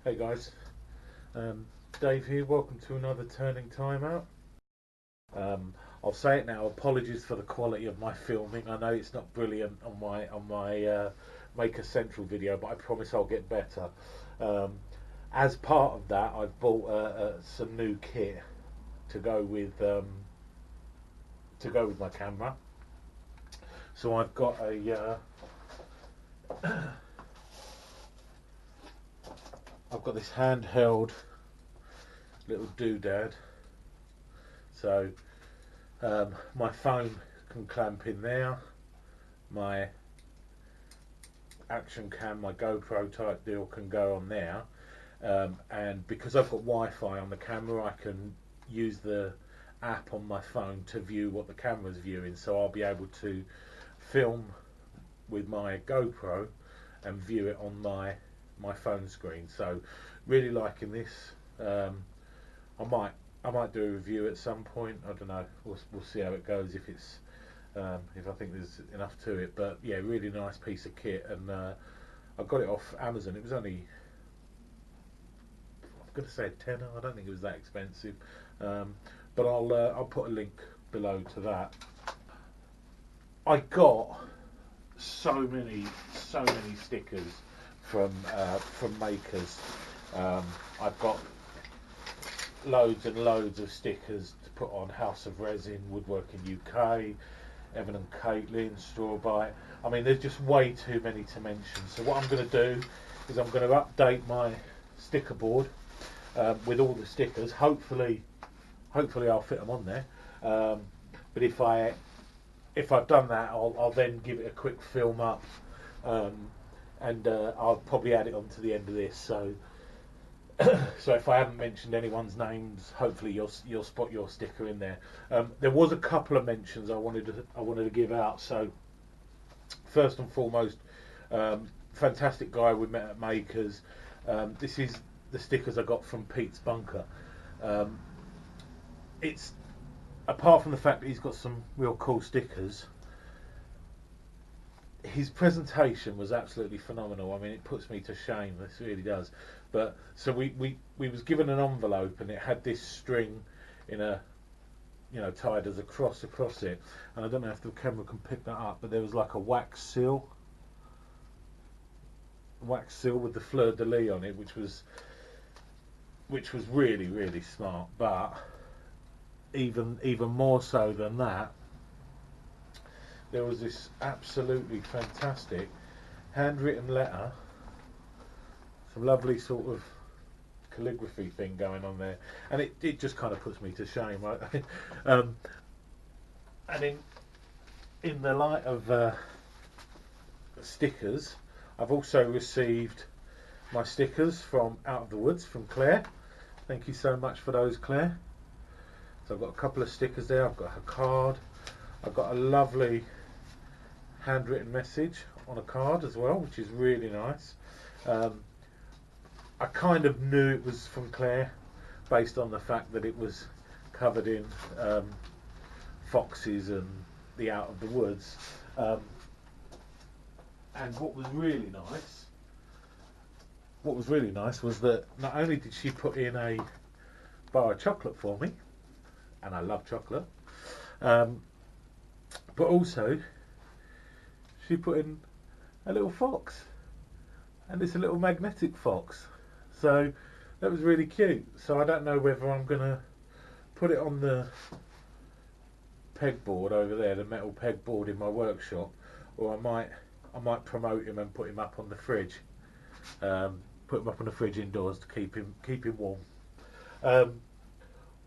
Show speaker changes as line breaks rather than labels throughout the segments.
Hey guys, Dave here. Welcome to another Turning Timeout. I'll say it now. Apologies for the quality of my filming. I know it's not brilliant on my Maker Central video, but I promise I'll get better. Um, as part of that, I've bought some new kit to go with my camera. So I've got I've got this handheld little doodad. So my phone can clamp in there, my action cam, my GoPro type deal can go on there, and because I've got Wi-Fi on the camera, I can use the app on my phone to view what the camera's viewing, so I'll be able to film with my GoPro and view it on my phone screen. So really liking this. I might do a review at some point. I don't know. We'll see how it goes, if it's if I think there's enough to it. But yeah, really nice piece of kit, and I got it off Amazon. It was only, I'm going to say a tenner. I don't think it was that expensive. But I'll put a link below to that. I got so many stickers from makers. I've got loads and loads of stickers to put on House of Resin, Woodworking UK, Evan and Caitlin, Strawbite. I mean, there's just way too many to mention. So what I'm going to do is I'm going to update my sticker board with all the stickers. Hopefully I'll fit them on there. But if I've done that, I'll then give it a quick film up, and I'll probably add it on to the end of this. So so if I haven't mentioned anyone's names, hopefully you'll spot your sticker in there. There was a couple of mentions I wanted to give out. So first and foremost, fantastic guy we met at Makers. This is the stickers I got from Pete's Bunker. It's, apart from the fact that he's got some real cool stickers, his presentation was absolutely phenomenal. I mean, it puts me to shame. This really does. But so we was given an envelope, and it had this string in a, tied as a cross across it. And I don't know if the camera can pick that up, but there was like a wax seal with the fleur de lis on it, which was really smart. But even more so than that, there was this absolutely fantastic handwritten letter, some lovely sort of calligraphy thing going on there, and it just kind of puts me to shame, right? And in the light of stickers, I've also received my stickers from Out of the Woods from Claire. Thank you so much for those, Claire. So I've got a couple of stickers there. I've got her card. I've got a lovely handwritten message on a card as well, which is really nice. I kind of knew it was from Claire based on the fact that it was covered in foxes and the Out of the Woods. And what was really nice was that not only did she put in a bar of chocolate for me, and I love chocolate, but also she put in a little fox, and it's a little magnetic fox. So that was really cute. So I don't know whether I'm gonna put it on the pegboard over there, the metal pegboard in my workshop, or I might promote him and put him up on the fridge. Put him up on the fridge indoors to keep him warm.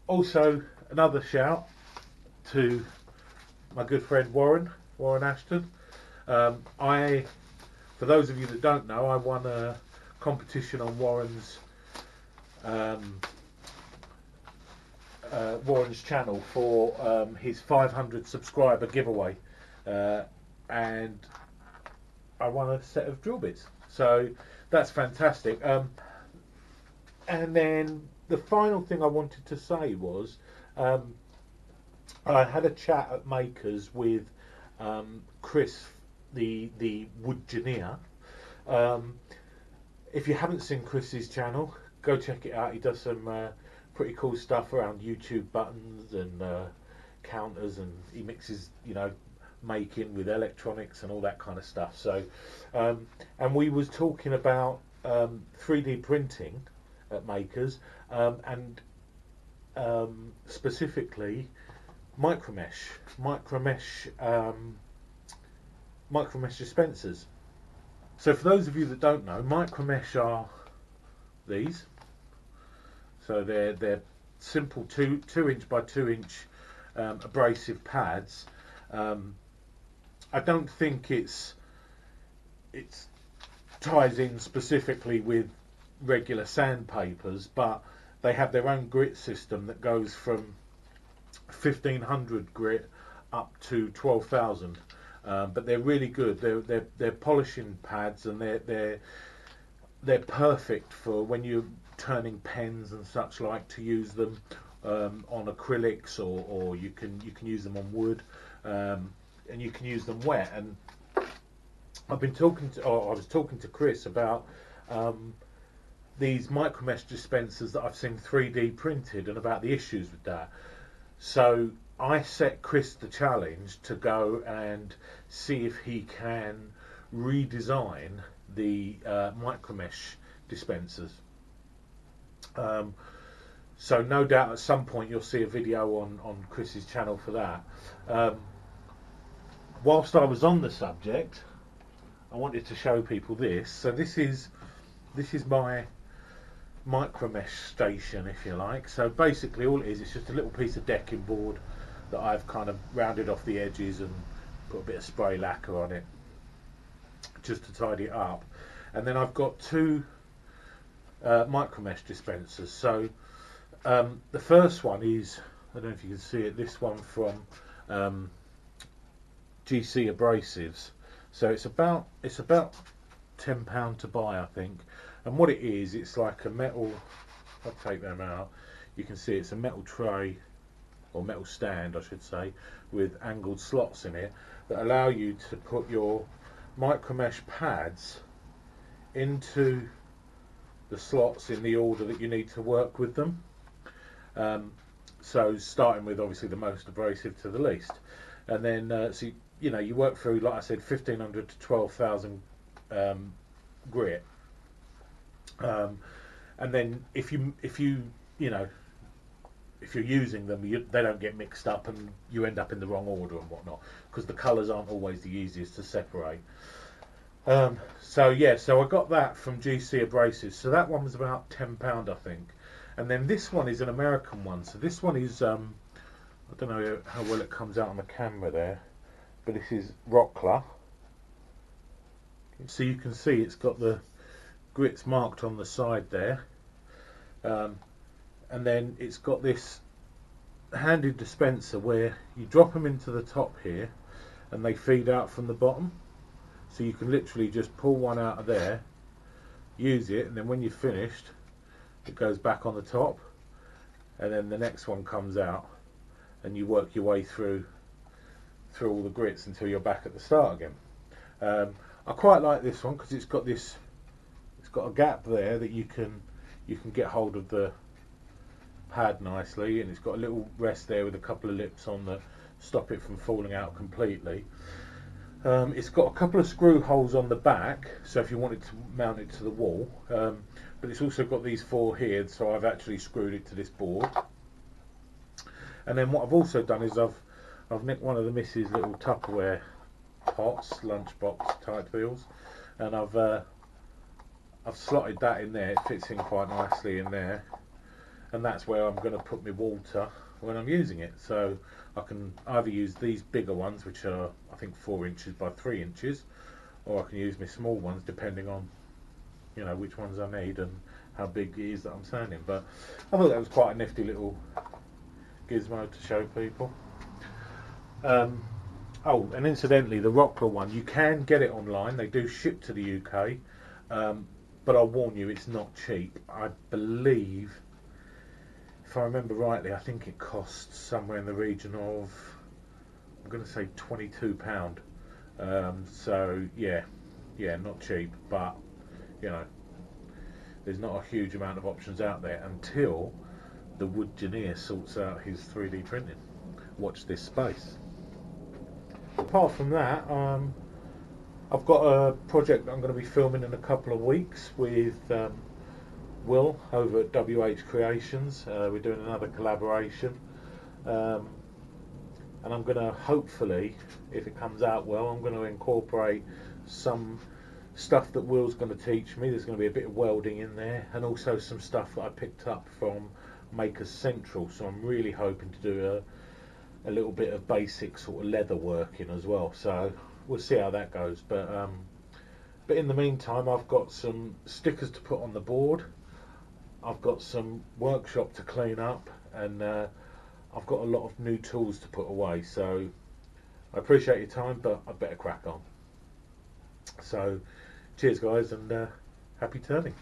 Also, another shout to my good friend Warren Ashton. For those of you that don't know, I won a competition on Warren's channel for his 500 subscriber giveaway, and I won a set of drill bits. So that's fantastic. And then the final thing I wanted to say was, I had a chat at Makers with Chris, the wood engineer. if you haven't seen Chris's channel, go check it out. He does some pretty cool stuff around YouTube buttons and counters, and he mixes, you know, making with electronics and all that kind of stuff. So, and we was talking about 3D printing at Makers, and specifically MicroMesh dispensers. So for those of you that don't know, MicroMesh are these. So they're simple 2" by 2" abrasive pads. I don't think it's ties in specifically with regular sandpapers, but they have their own grit system that goes from 1500 grit up to 12,000. But they're really good. They're polishing pads, and they're perfect for when you're turning pens and such like, to use them on acrylics, or you can use them on wood, and you can use them wet. And I was talking to Chris about these MicroMesh dispensers that I've seen 3D printed, and about the issues with that. So I set Chris the challenge to go and see if he can redesign the MicroMesh dispensers. So no doubt at some point you'll see a video on Chris's channel for that. Whilst I was on the subject, I wanted to show people this. So this is my MicroMesh station, if you like. So basically all it is, it's just a little piece of decking board that I've kind of rounded off the edges and put a bit of spray lacquer on it just to tidy it up. And then I've got two MicroMesh dispensers. So the first one is, I don't know if you can see it, this one from GC Abrasives. So it's about £10 to buy, I think. And what it is, it's like a metal, I'll take them out, you can see it's a metal tray, or metal stand I should say, with angled slots in it that allow you to put your MicroMesh pads into the slots in the order that you need to work with them. So starting with obviously the most abrasive to the least, and then so you work through, like I said, 1500 to 12,000 grit, and then if you're using them, they don't get mixed up and you end up in the wrong order and whatnot, because the colours aren't always the easiest to separate. So I got that from GC Abrasives. So that one was about £10, I think. And then this one is an American one. So this one is, I don't know how well it comes out on the camera there, but this is Rockler. So you can see it's got the grits marked on the side there. And then it's got this handed dispenser where you drop them into the top here and they feed out from the bottom. So you can literally just pull one out of there, use it, and then when you're finished, it goes back on the top, and then the next one comes out, and you work your way through all the grits until you're back at the start again. I quite like this one because it's got a gap there that you can get hold of the pad nicely, and it's got a little rest there with a couple of lips on that stop it from falling out completely. It's got a couple of screw holes on the back, so if you wanted to mount it to the wall, but it's also got these four here, so I've actually screwed it to this board. And then what I've also done is I've nicked one of the missus' little Tupperware pots, lunchbox type deals, and I've slotted that in there. It fits in quite nicely in there, and that's where I'm going to put my water when I'm using it. So I can either use these bigger ones, which are I think 4 inches by 3 inches, or I can use my small ones depending on which ones I need and how big it is that I'm sanding. But I thought that was quite a nifty little gizmo to show people. Oh, and incidentally, the Rockler one, you can get it online. They do ship to the UK, but I'll warn you, it's not cheap. I believe, if I remember rightly, I think it costs somewhere in the region of, I'm going to say £22. So yeah, not cheap, but there's not a huge amount of options out there until the Woodturning sorts out his 3D printing. Watch this space. Apart from that, I've got a project that I'm going to be filming in a couple of weeks with Will over at WH Creations. We're doing another collaboration, and I'm going to hopefully, if it comes out well, I'm going to incorporate some stuff that Will's going to teach me. There's going to be a bit of welding in there, and also some stuff that I picked up from Makers Central. So I'm really hoping to do a little bit of basic sort of leather working as well. So we'll see how that goes. But in the meantime, I've got some stickers to put on the board. I've got some workshop to clean up, and I've got a lot of new tools to put away. So I appreciate your time, but I better crack on. So cheers, guys, and happy turning.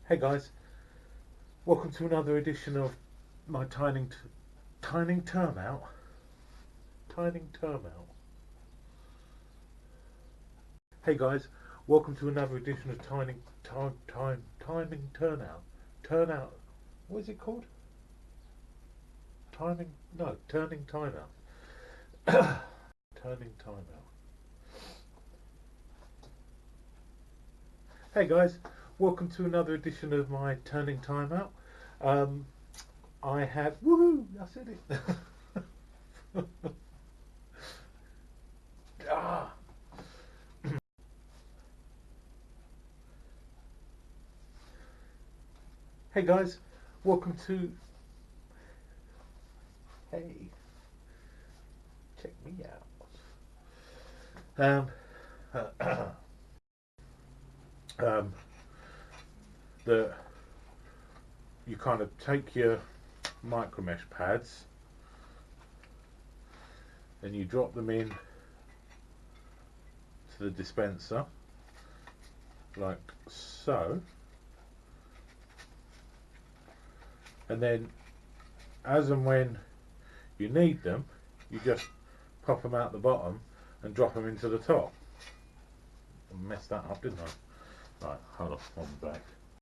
Hey guys, welcome to another edition of my Tining Timeout. Hey guys, welcome to another edition of Timing Turnout. Turnout. What is it called? Turning timeout. Turning timeout. Hey guys, welcome to another edition of my Turning Timeout. I have I said it. ah. Hey guys, welcome to. Hey, check me out. The you kind of take your MicroMesh pads and you drop them in to the dispenser like so, and then as and when you need them you just pop them out the bottom and drop them into the top. I messed that up, didn't I? Right, hold on, I'm back.